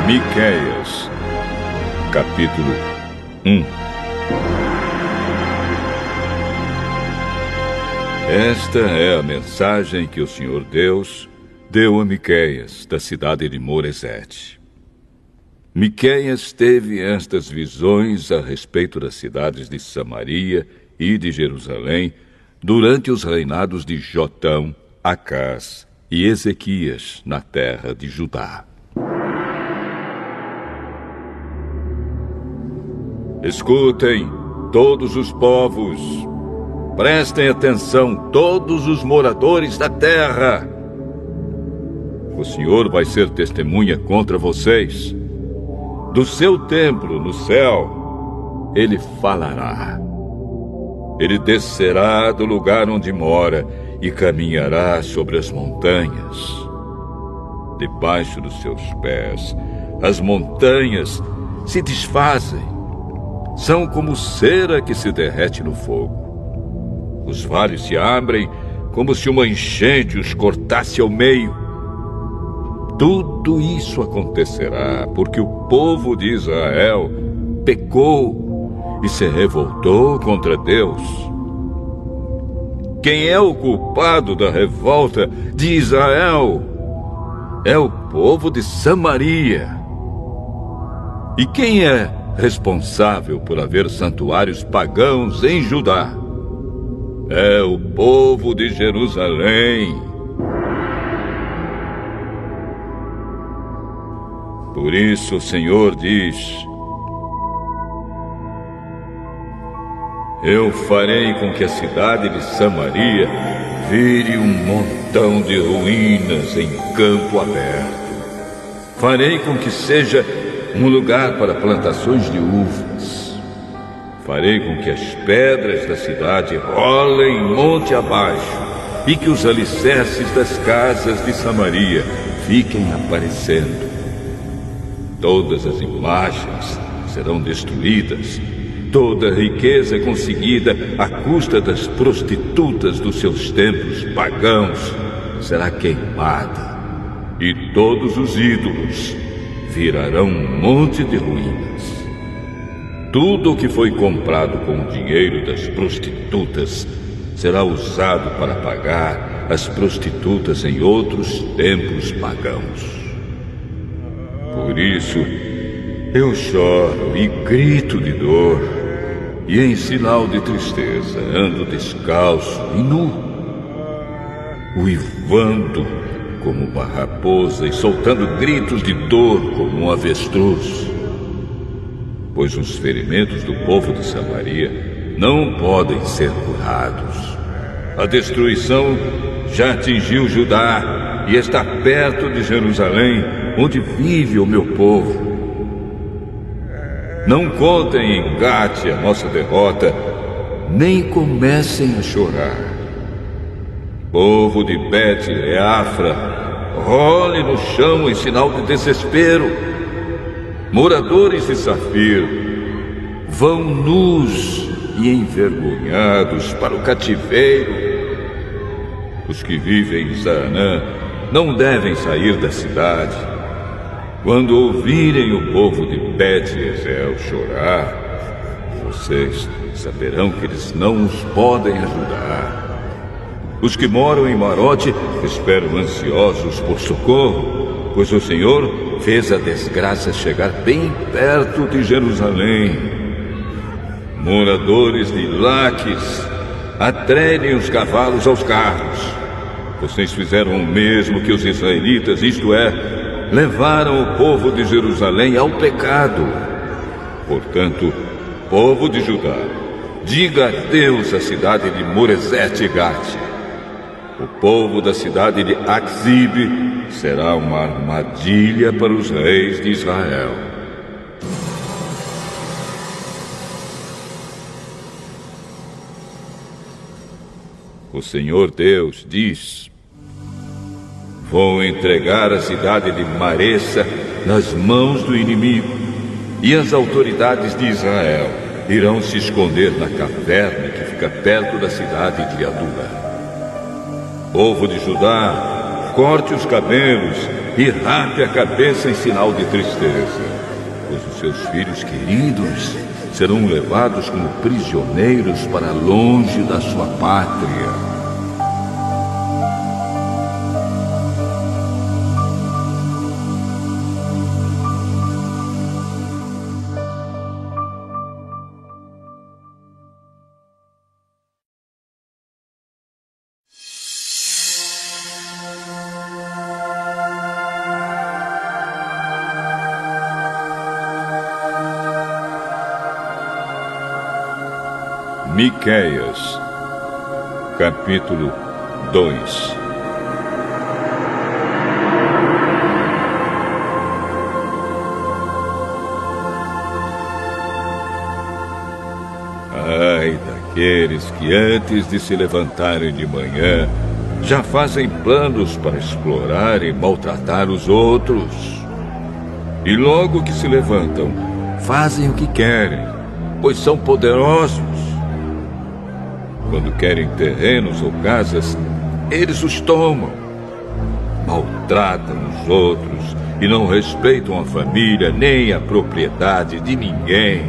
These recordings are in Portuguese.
Miqueias, capítulo 1. Esta é a mensagem que o Senhor Deus deu a Miqueias, da cidade de Moresete. Miqueias teve estas visões a respeito das cidades de Samaria e de Jerusalém durante os reinados de Jotão, Acás e Ezequias na terra de Judá. Escutem, todos os povos, prestem atenção, todos os moradores da terra. O Senhor vai ser testemunha contra vocês. Do seu templo no céu, Ele falará. Ele descerá do lugar onde mora e caminhará sobre as montanhas. Debaixo dos seus pés, as montanhas se desfazem. São como cera que se derrete no fogo. Os vales se abrem como se uma enchente os cortasse ao meio. Tudo isso acontecerá porque o povo de Israel pecou e se revoltou contra Deus. Quem é o culpado da revolta de Israel? É o povo de Samaria. E quem é responsável por haver santuários pagãos em Judá? É o povo de Jerusalém. Por isso o Senhor diz: eu farei com que a cidade de Samaria vire um montão de ruínas em campo aberto. Farei com que seja um lugar para plantações de uvas. Farei com que as pedras da cidade rolem monte abaixo e que os alicerces das casas de Samaria fiquem aparecendo. Todas as imagens serão destruídas. Toda a riqueza conseguida à custa das prostitutas dos seus templos pagãos será queimada. E todos os ídolos virarão um monte de ruínas. Tudo o que foi comprado com o dinheiro das prostitutas será usado para pagar as prostitutas em outros templos pagãos. Por isso, eu choro e grito de dor, e em sinal de tristeza ando descalço e nu, uivando como uma raposa e soltando gritos de dor como um avestruz. Pois os ferimentos do povo de Samaria não podem ser curados. A destruição já atingiu Judá e está perto de Jerusalém, onde vive o meu povo. Não contem em Gate a nossa derrota, nem comecem a chorar. Povo de Bet-Leafra, role no chão em sinal de desespero. Moradores de Safir, vão nus e envergonhados para o cativeiro. Os que vivem em Zaanã não devem sair da cidade. Quando ouvirem o povo de Bet-Ezel chorar, vocês saberão que eles não os podem ajudar. Os que moram em Marote esperam ansiosos por socorro, pois o Senhor fez a desgraça chegar bem perto de Jerusalém. Moradores de Laques, atrelhem os cavalos aos carros. Vocês fizeram o mesmo que os israelitas, isto é, levaram o povo de Jerusalém ao pecado. Portanto, povo de Judá, diga adeus à cidade de Moresete e Gate. O povo da cidade de Axibe será uma armadilha para os reis de Israel. O Senhor Deus diz: vou entregar a cidade de Maressa nas mãos do inimigo, e as autoridades de Israel irão se esconder na caverna que fica perto da cidade de Adula. Povo de Judá, corte os cabelos e rape a cabeça em sinal de tristeza, pois os seus filhos queridos serão levados como prisioneiros para longe da sua pátria. Miqueias, capítulo 2. Ai daqueles que antes de se levantarem de manhã já fazem planos para explorar e maltratar os outros. E logo que se levantam, fazem o que querem, pois são poderosos. Quando querem terrenos ou casas, eles os tomam. Maltratam os outros e não respeitam a família nem a propriedade de ninguém.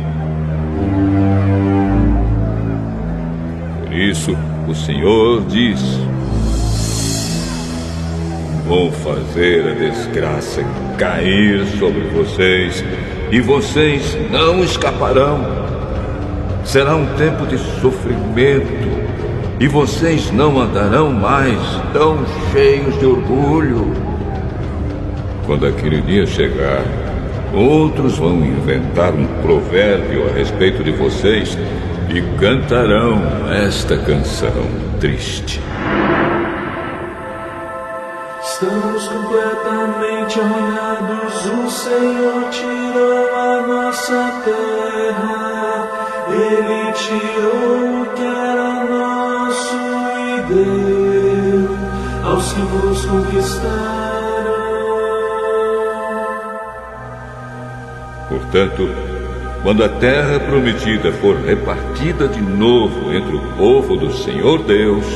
Por isso, o Senhor diz: vou fazer a desgraça cair sobre vocês e vocês não escaparão. Será um tempo de sofrimento e vocês não andarão mais tão cheios de orgulho. Quando aquele dia chegar, outros vão inventar um provérbio a respeito de vocês e cantarão esta canção triste. Estamos completamente arruinados, o Senhor tirou a nossa terra. Ele tirou o que era nosso e deu aos que nos conquistaram. Portanto, quando a terra prometida for repartida de novo entre o povo do Senhor Deus,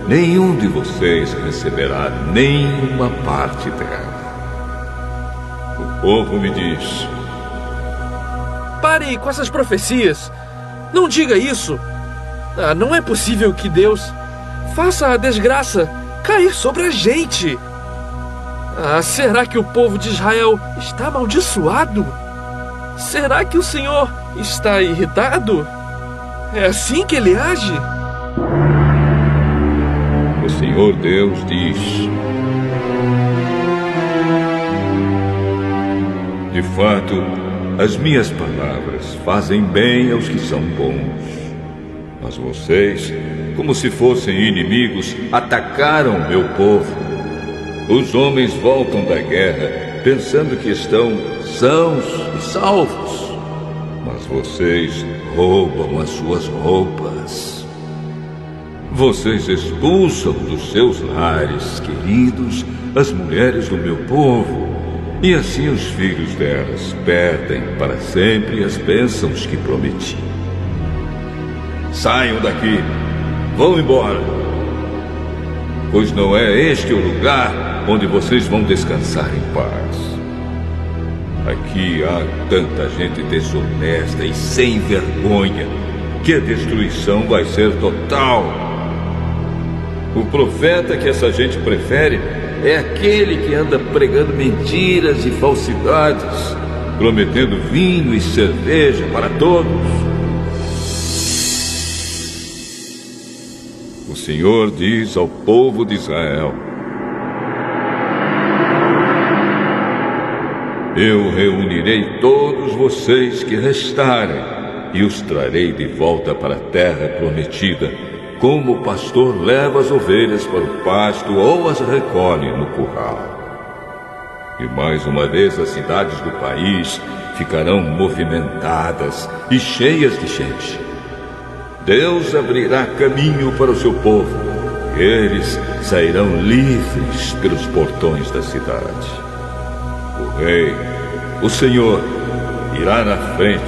nenhum de vocês receberá nenhuma parte dela. O povo me diz: pare com essas profecias. Não diga isso. Não é possível que Deus faça a desgraça cair sobre a gente. Será que o povo de Israel está amaldiçoado? Será que o Senhor está irritado? É assim que ele age? O Senhor Deus diz: de fato, as minhas palavras fazem bem aos que são bons. Mas vocês, como se fossem inimigos, atacaram meu povo. Os homens voltam da guerra pensando que estão sãos e salvos. Mas vocês roubam as suas roupas. Vocês expulsam dos seus lares queridos as mulheres do meu povo. E assim os filhos delas perdem para sempre as bênçãos que prometi. Saiam daqui, vão embora, pois não é este o lugar onde vocês vão descansar em paz. Aqui há tanta gente desonesta e sem vergonha que a destruição vai ser total. O profeta que essa gente prefere é aquele que anda pregando mentiras e falsidades, prometendo vinho e cerveja para todos. O Senhor diz ao povo de Israel: eu reunirei todos vocês que restarem e os trarei de volta para a terra prometida, como o pastor leva as ovelhas para o pasto ou as recolhe no curral. E mais uma vez as cidades do país ficarão movimentadas e cheias de gente. Deus abrirá caminho para o seu povo, e eles sairão livres pelos portões da cidade. O Rei, o Senhor, irá na frente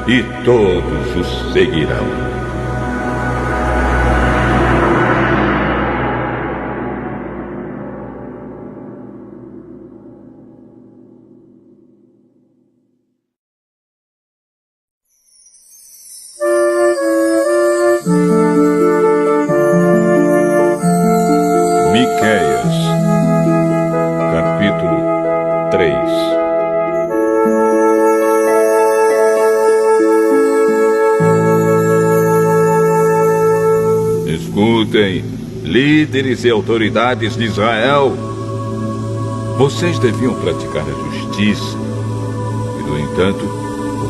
e todos os seguirão. Escutem, líderes e autoridades de Israel. Vocês deviam praticar a justiça e, no entanto,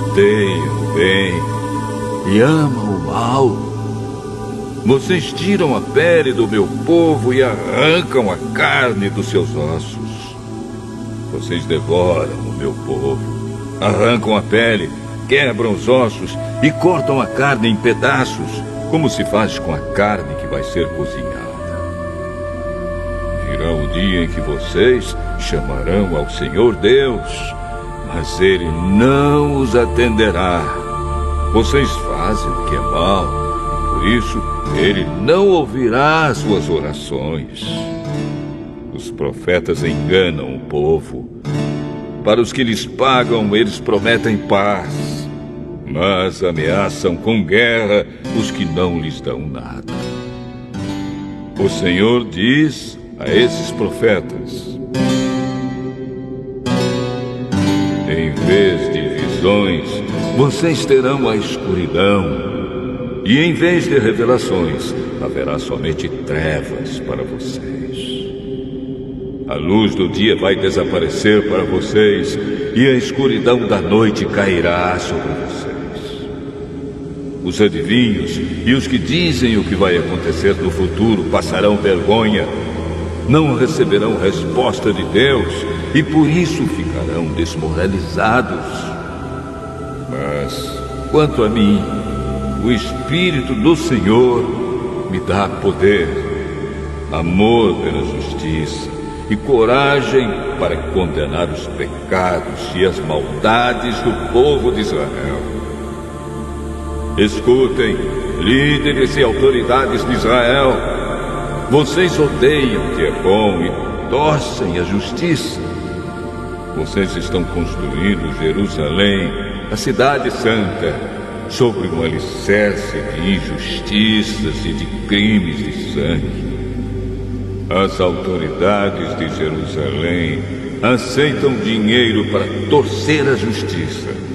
odeiam o bem e amam o mal. Vocês tiram a pele do meu povo e arrancam a carne dos seus ossos. Vocês devoram o meu povo, arrancam a pele, quebram os ossos e cortam a carne em pedaços, como se faz com a carne que vai ser cozinhada. Virá o dia em que vocês chamarão ao Senhor Deus, mas Ele não os atenderá. Vocês fazem o que é mal, e por isso Ele não ouvirá as suas orações. Os profetas enganam o povo. Para os que lhes pagam, eles prometem paz, mas ameaçam com guerra os que não lhes dão nada. O Senhor diz a esses profetas: em vez de visões, vocês terão a escuridão. E em vez de revelações, haverá somente trevas para vocês. A luz do dia vai desaparecer para vocês, e a escuridão da noite cairá sobre vocês. Os adivinhos e os que dizem o que vai acontecer no futuro passarão vergonha. Não receberão resposta de Deus e por isso ficarão desmoralizados. Mas, quanto a mim, o Espírito do Senhor me dá poder, amor pela justiça e coragem para condenar os pecados e as maldades do povo de Israel. Escutem, líderes e autoridades de Israel. Vocês odeiam o que é bom e torcem a justiça. Vocês estão construindo Jerusalém, a cidade santa, sobre um alicerce de injustiças e de crimes de sangue. As autoridades de Jerusalém aceitam dinheiro para torcer a justiça.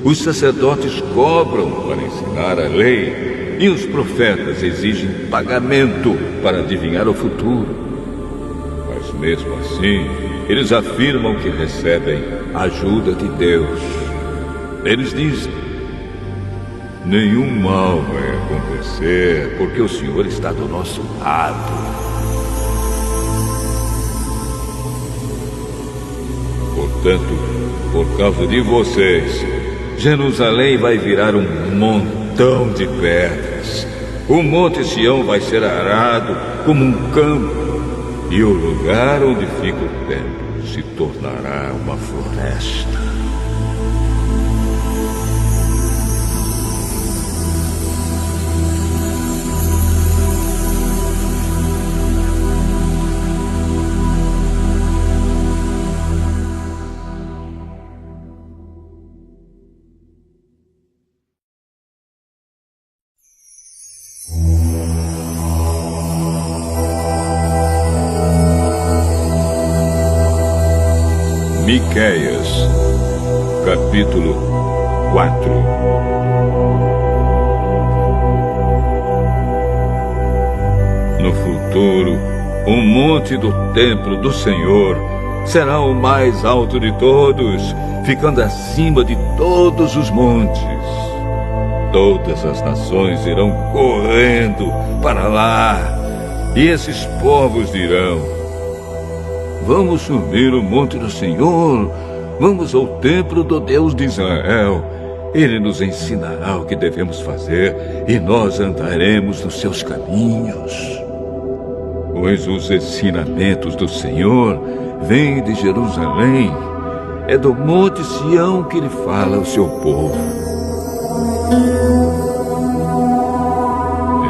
Os sacerdotes cobram para ensinar a lei e os profetas exigem pagamento para adivinhar o futuro. Mas mesmo assim, eles afirmam que recebem a ajuda de Deus. Eles dizem: nenhum mal vai acontecer porque o Senhor está do nosso lado. Portanto, por causa de vocês, Jerusalém vai virar um montão de pedras. O Monte Sião vai ser arado como um campo, e o lugar onde fica o templo se tornará uma floresta. Miqueias, capítulo 4. No futuro, o monte do templo do Senhor será o mais alto de todos, ficando acima de todos os montes. Todas as nações irão correndo para lá, e esses povos dirão: vamos subir o monte do Senhor, vamos ao templo do Deus de Israel. Ele nos ensinará o que devemos fazer e nós andaremos nos seus caminhos. Pois os ensinamentos do Senhor vêm de Jerusalém, é do monte Sião que ele fala ao seu povo.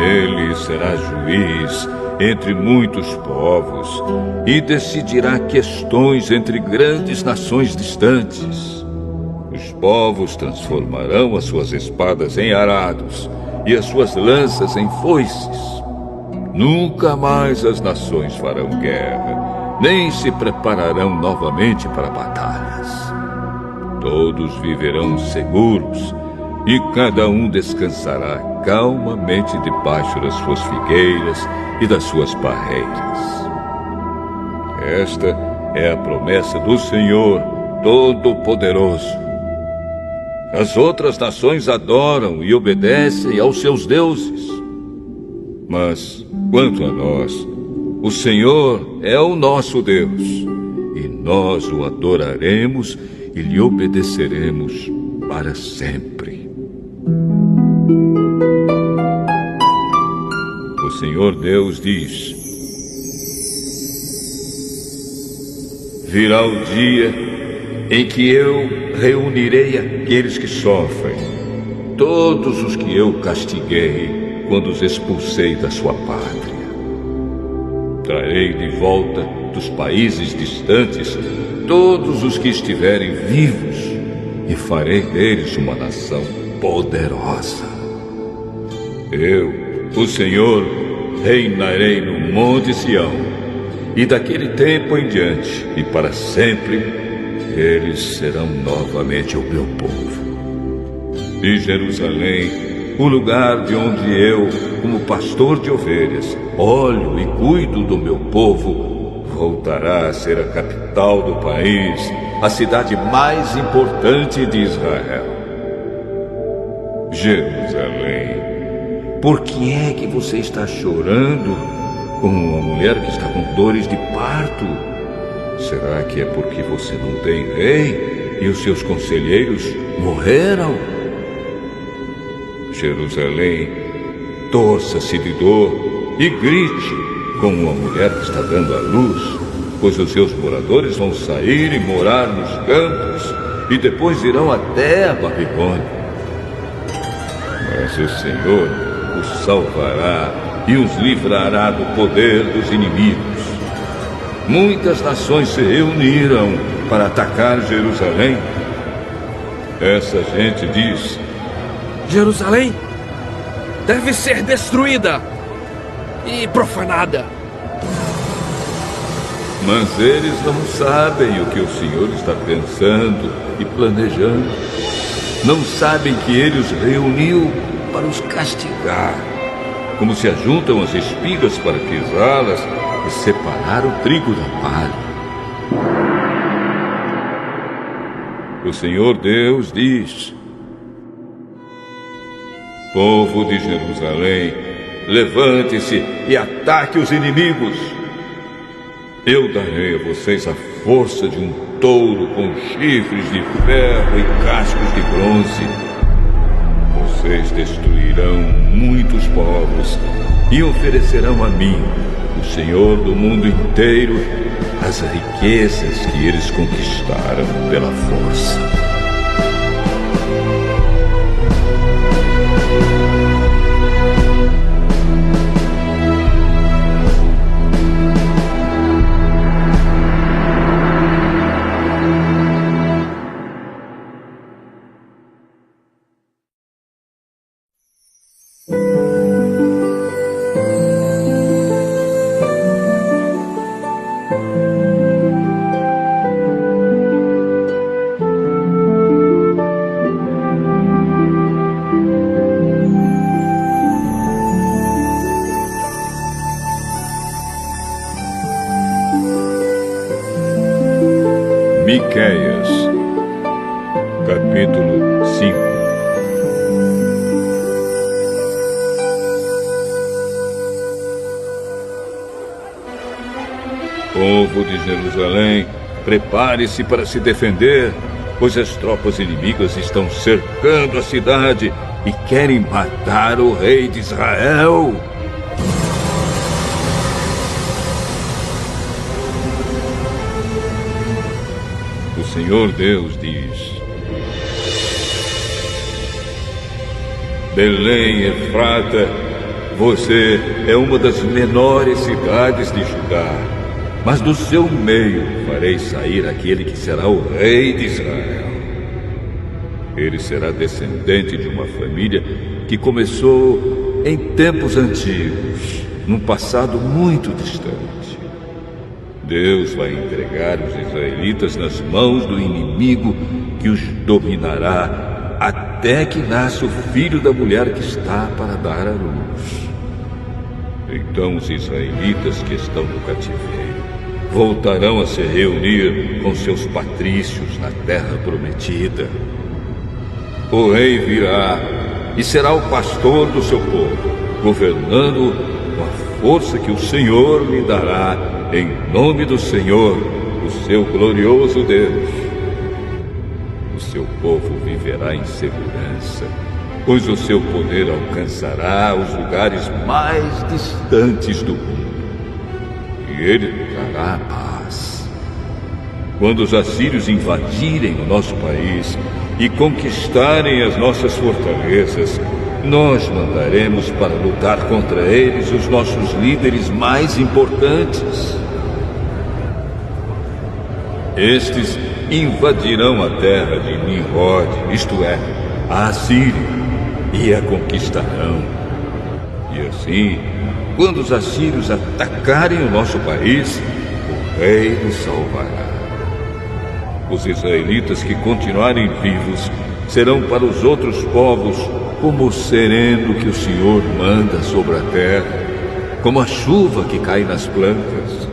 Ele será juiz entre muitos povos e decidirá questões entre grandes nações distantes. Os povos transformarão as suas espadas em arados e as suas lanças em foices. Nunca mais as nações farão guerra, nem se prepararão novamente para batalhas. Todos viverão seguros, e cada um descansará calmamente debaixo das suas figueiras e das suas parreiras. Esta é a promessa do Senhor Todo-Poderoso. As outras nações adoram e obedecem aos seus deuses. Mas, quanto a nós, o Senhor é o nosso Deus, e nós o adoraremos e lhe obedeceremos para sempre. O Senhor Deus diz: virá o dia em que eu reunirei aqueles que sofrem, todos os que eu castiguei quando os expulsei da sua pátria. Trarei de volta dos países distantes todos os que estiverem vivos e farei deles uma nação poderosa. Eu, o Senhor, reinarei no Monte Sião, e daquele tempo em diante e para sempre eles serão novamente o meu povo. E Jerusalém, o lugar de onde eu, como pastor de ovelhas, olho e cuido do meu povo, voltará a ser a capital do país, a cidade mais importante de Israel. Jerusalém, por que é que você está chorando como uma mulher que está com dores de parto? Será que é porque você não tem rei e os seus conselheiros morreram? Jerusalém, torça-se de dor e grite como uma mulher que está dando à luz, pois os seus moradores vão sair e morar nos campos e depois irão até a Babilônia. Mas o Senhor os salvará e os livrará do poder dos inimigos. Muitas nações se reuniram para atacar Jerusalém. Essa gente diz: Jerusalém deve ser destruída e profanada. Mas eles não sabem o que o Senhor está pensando e planejando. Não sabem que Ele os reuniu para os castigar, como se ajuntam as espigas para pisá-las e separar o trigo da palha. O Senhor Deus diz: povo de Jerusalém, levante-se e ataque os inimigos. Eu darei a vocês a força de um touro com chifres de ferro e cascos de bronze. Vocês destruirão muitos povos e oferecerão a mim, o Senhor do mundo inteiro, as riquezas que eles conquistaram pela força. Miqueias, capítulo 5. Povo de Jerusalém, prepare-se para se defender, pois as tropas inimigas estão cercando a cidade e querem matar o rei de Israel. O Senhor Deus diz: Belém, Efrata, você é uma das menores cidades de Judá, mas do seu meio farei sair aquele que será o rei de Israel. Ele será descendente de uma família que começou em tempos antigos, num passado muito distante. Deus vai entregar os israelitas nas mãos do inimigo que os dominará até até que nasça o filho da mulher que está para dar à luz. Então os israelitas que estão no cativeiro voltarão a se reunir com seus patrícios na terra prometida. O rei virá e será o pastor do seu povo, governando com a força que o Senhor lhe dará, em nome do Senhor, o seu glorioso Deus. O seu povo viverá em segurança, pois o seu poder alcançará os lugares mais distantes do mundo, e ele trará paz. Quando os assírios invadirem o nosso país e conquistarem as nossas fortalezas, nós mandaremos para lutar contra eles os nossos líderes mais importantes. Estes invadirão a terra de Nimrod, isto é, a Assíria, e a conquistarão. E assim, quando os assírios atacarem o nosso país, o rei nos salvará. Os israelitas que continuarem vivos serão para os outros povos como o sereno que o Senhor manda sobre a terra, como a chuva que cai nas plantas.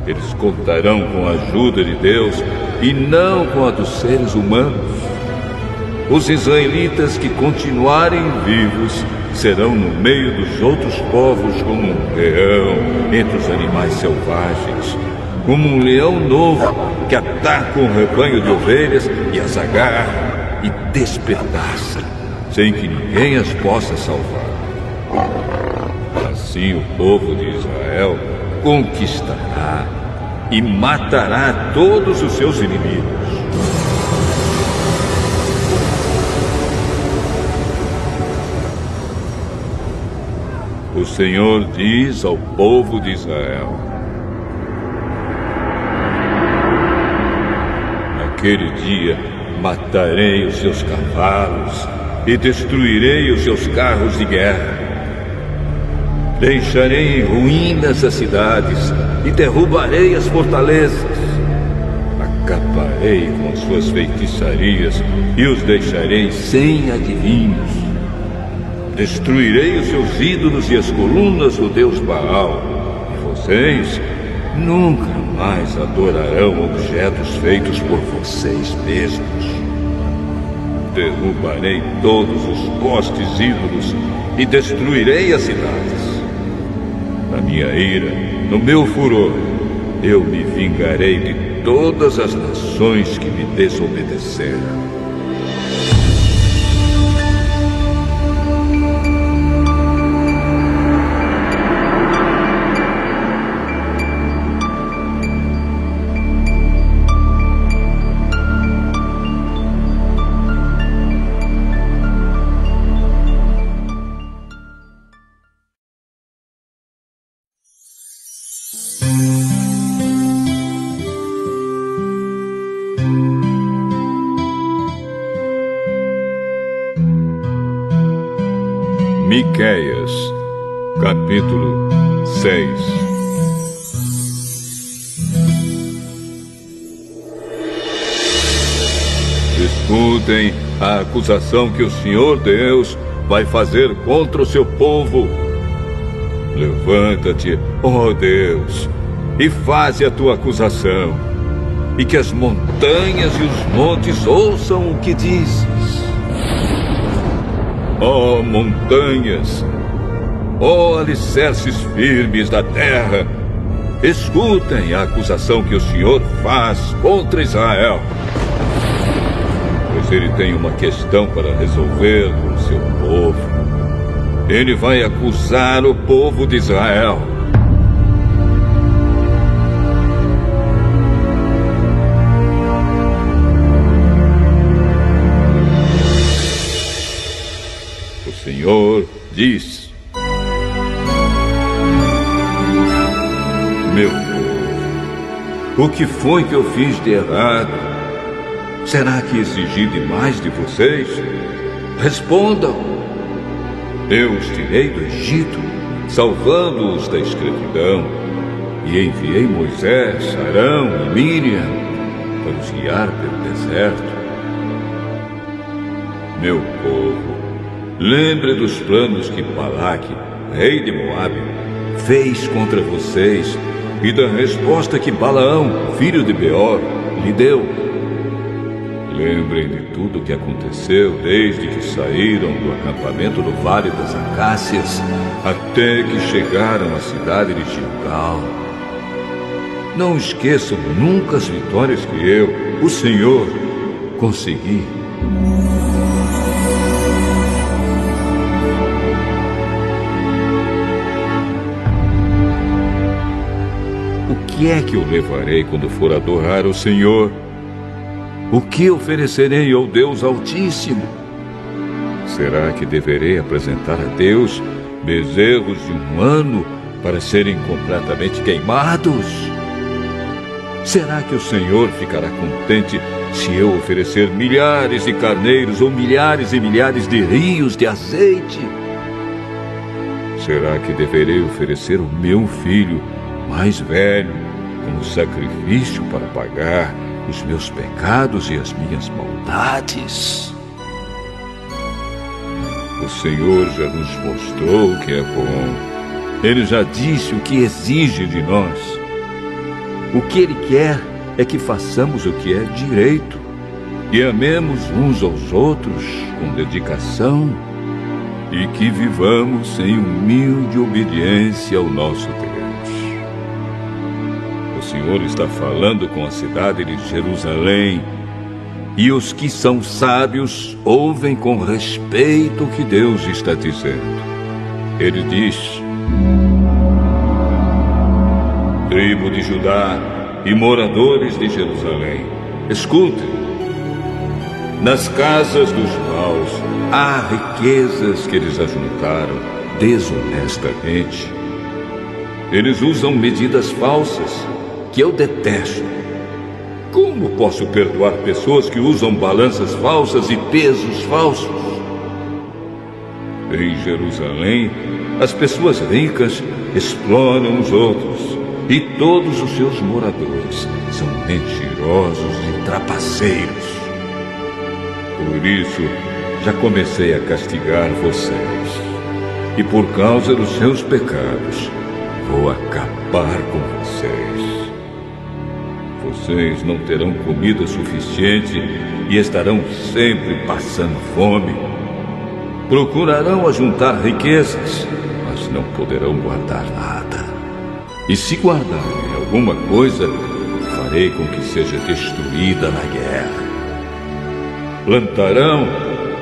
Eles contarão com a ajuda de Deus e não com a dos seres humanos. Os israelitas que continuarem vivos serão no meio dos outros povos como um leão entre os animais selvagens, como um leão novo que ataca um rebanho de ovelhas e as agarra e despedaça, sem que ninguém as possa salvar. Assim o povo de Israel conquistará e matará todos os seus inimigos. O Senhor diz ao povo de Israel: naquele dia matarei os seus cavalos e destruirei os seus carros de guerra. Deixarei em ruínas as cidades e derrubarei as fortalezas. Acabarei com suas feitiçarias e os deixarei sem adivinhos. Destruirei os seus ídolos e as colunas do deus Baal, e vocês nunca mais adorarão objetos feitos por vocês mesmos. Derrubarei todos os postes ídolos e destruirei as cidades. Na minha ira, no meu furor, eu me vingarei de todas as nações que me desobedeceram. Miqueias, capítulo 6. Escutem a acusação que o Senhor Deus vai fazer contra o seu povo. Levanta-te, ó Deus, e faze a tua acusação, e que as montanhas e os montes ouçam o que dizes. Ó montanhas, ó alicerces firmes da terra, escutem a acusação que o Senhor faz contra Israel. Pois ele tem uma questão para resolver com o seu povo. Ele vai acusar o povo de Israel. O Senhor diz: meu povo, o que foi que eu fiz de errado? Será que exigi demais de vocês? Respondam. Eu os tirei do Egito, salvando-os da escravidão, e enviei Moisés, Arão e Miriam para os guiar pelo deserto. meu povo, lembre dos planos que Balaque, rei de Moabe, fez contra vocês e da resposta que Balaão, filho de Beor, lhe deu. Lembrem de tudo o que aconteceu desde que saíram do acampamento no Vale das Acácias até que chegaram à cidade de Gilgal. Não esqueçam nunca as vitórias que eu, o Senhor, consegui. O que é que eu levarei quando for adorar o Senhor? O que oferecerei ao Deus Altíssimo? Será que deverei apresentar a Deus bezerros de 1 ano para serem completamente queimados? Será que o Senhor ficará contente se eu oferecer milhares de carneiros ou milhares e milhares de rios de azeite? Será que deverei oferecer o meu filho mais velho como sacrifício para pagar os meus pecados e as minhas maldades? O Senhor já nos mostrou o que é bom. Ele já disse o que exige de nós. O que Ele quer é que façamos o que é direito e amemos uns aos outros com dedicação e que vivamos em humilde obediência ao nosso Deus. O Senhor está falando com a cidade de Jerusalém e os que são sábios ouvem com respeito o que Deus está dizendo. Ele diz: tribo de Judá e moradores de Jerusalém, escutem. Nas casas dos maus há riquezas que eles ajuntaram desonestamente. Eles usam medidas falsas que eu detesto. Como posso perdoar pessoas que usam balanças falsas e pesos falsos? Em Jerusalém, as pessoas ricas exploram os outros e todos os seus moradores são mentirosos e trapaceiros. Por isso, já comecei a castigar vocês. E por causa dos seus pecados, vou acabar com vocês. Vocês não terão comida suficiente e estarão sempre passando fome. Procurarão ajuntar riquezas, mas não poderão guardar nada. E se guardarem alguma coisa, farei com que seja destruída na guerra. Plantarão,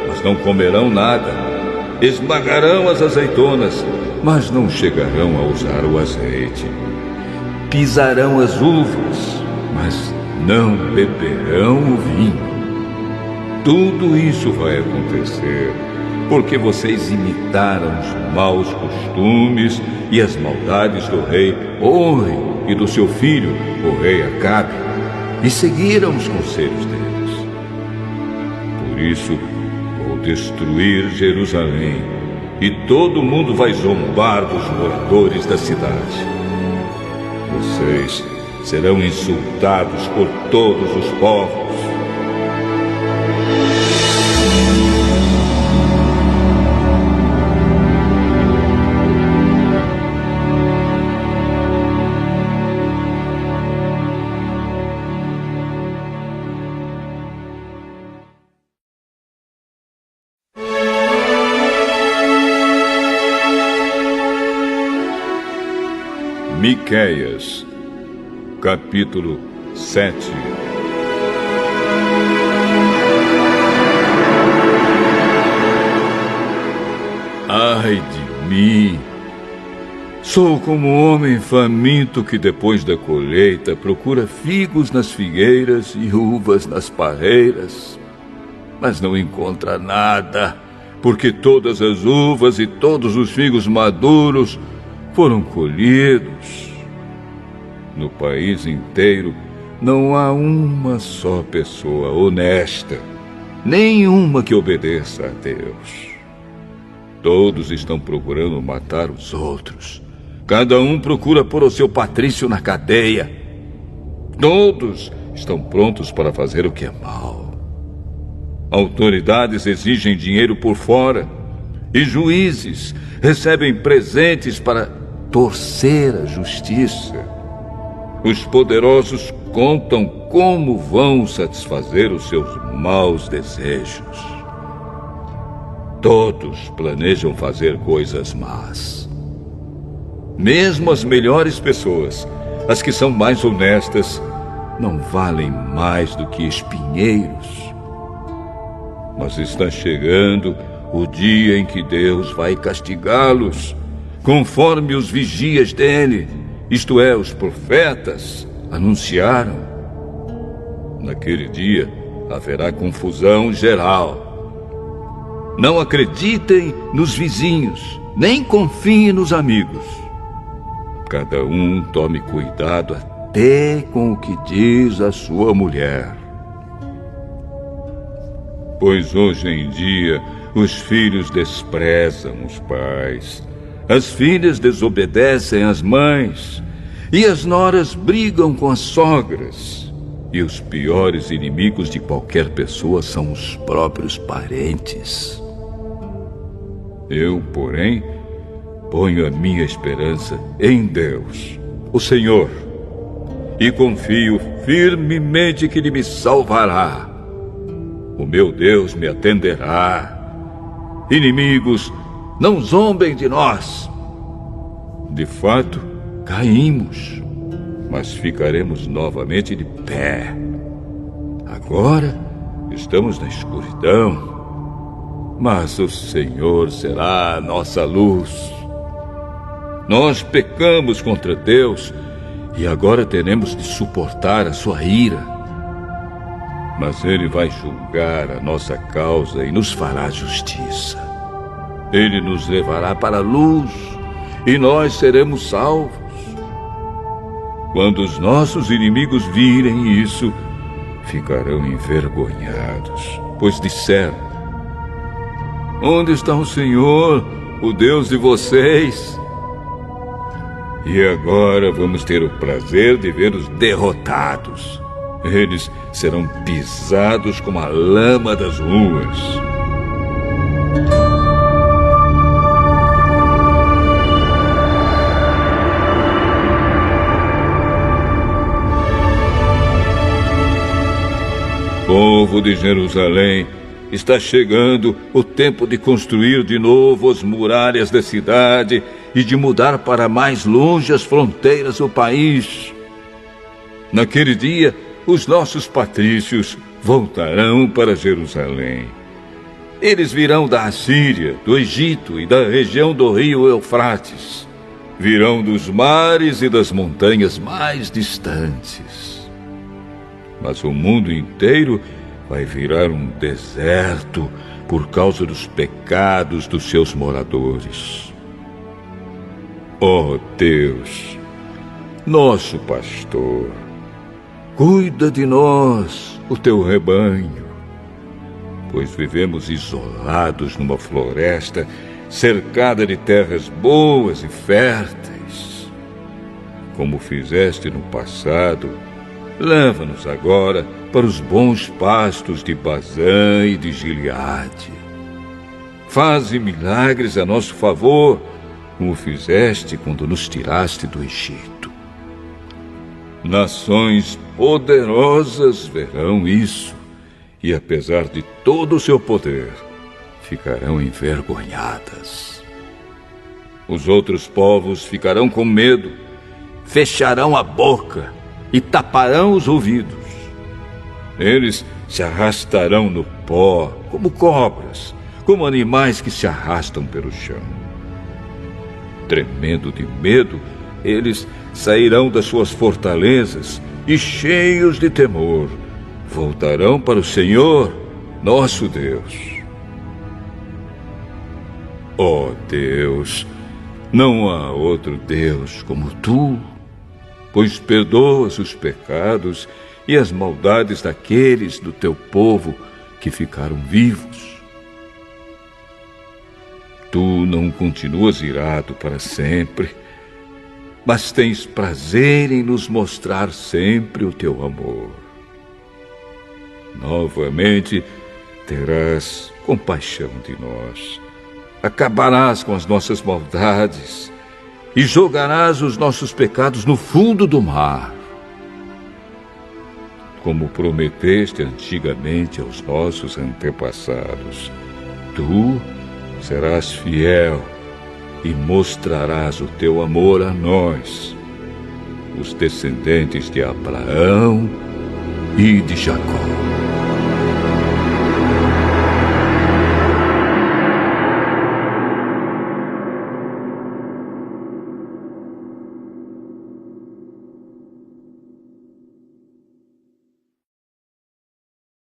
mas não comerão nada. Esmagarão as azeitonas, mas não chegarão a usar o azeite. Pisarão as uvas, mas não beberão o vinho. Tudo isso vai acontecer porque vocês imitaram os maus costumes e as maldades do rei Omri e do seu filho, o rei Acabe, e seguiram os conselhos deles. Por isso, vou destruir Jerusalém, e todo mundo vai zombar dos moradores da cidade. Vocês serão insultados por todos os povos. Miqueias, capítulo 7. Ai de mim! Sou como um homem faminto que depois da colheita procura figos nas figueiras e uvas nas parreiras, mas não encontra nada, porque todas as uvas e todos os figos maduros foram colhidos. No país inteiro não há uma só pessoa honesta, nenhuma que obedeça a Deus. Todos estão procurando matar os outros. Cada um procura pôr o seu patrício na cadeia. Todos estão prontos para fazer o que é mal. Autoridades exigem dinheiro por fora e juízes recebem presentes para torcer a justiça. Os poderosos contam como vão satisfazer os seus maus desejos. Todos planejam fazer coisas más. Mesmo as melhores pessoas, as que são mais honestas, não valem mais do que espinheiros. Mas está chegando o dia em que Deus vai castigá-los, conforme os vigias dele, isto é, os profetas, anunciaram. Naquele dia haverá confusão geral. Não acreditem nos vizinhos, nem confiem nos amigos. Cada um tome cuidado até com o que diz a sua mulher. Pois hoje em dia os filhos desprezam os pais, as filhas desobedecem às mães, e as noras brigam com as sogras. E os piores inimigos de qualquer pessoa são os próprios parentes. Eu, porém, ponho a minha esperança em Deus, o Senhor, e confio firmemente que Ele me salvará. O meu Deus me atenderá. Inimigos, não zombem de nós. De fato, caímos, mas ficaremos novamente de pé. Agora estamos na escuridão, mas o Senhor será a nossa luz. Nós pecamos contra Deus e agora teremos de suportar a sua ira. Mas Ele vai julgar a nossa causa e nos fará justiça. Ele nos levará para a luz e nós seremos salvos. Quando os nossos inimigos virem isso, ficarão envergonhados, pois disseram: onde está o Senhor, o Deus de vocês? E agora vamos ter o prazer de vê-los derrotados. Eles serão pisados como a lama das ruas. Povo de Jerusalém, está chegando o tempo de construir de novo as muralhas da cidade e de mudar para mais longe as fronteiras do país. Naquele dia, os nossos patrícios voltarão para Jerusalém. Eles virão da Assíria, do Egito e da região do rio Eufrates. Virão dos mares e das montanhas mais distantes. Mas o mundo inteiro vai virar um deserto por causa dos pecados dos seus moradores. Ó Deus, nosso pastor, cuida de nós, o teu rebanho, pois vivemos isolados numa floresta cercada de terras boas e férteis. Como fizeste no passado, leva-nos agora para os bons pastos de Bazã e de Gileade. Faze milagres a nosso favor, como fizeste quando nos tiraste do Egito. Nações poderosas verão isso, e apesar de todo o seu poder, ficarão envergonhadas. Os outros povos ficarão com medo, fecharão a boca e taparão os ouvidos. Eles se arrastarão no pó como cobras, como animais que se arrastam pelo chão. Tremendo de medo, eles sairão das suas fortalezas e, cheios de temor, voltarão para o Senhor, nosso Deus. Ó Deus, não há outro Deus como tu, pois perdoas os pecados e as maldades daqueles do teu povo que ficaram vivos. Tu não continuas irado para sempre, mas tens prazer em nos mostrar sempre o teu amor. Novamente, terás compaixão de nós, acabarás com as nossas maldades e jogarás os nossos pecados no fundo do mar. Como prometeste antigamente aos nossos antepassados, tu serás fiel e mostrarás o teu amor a nós, os descendentes de Abraão e de Jacó.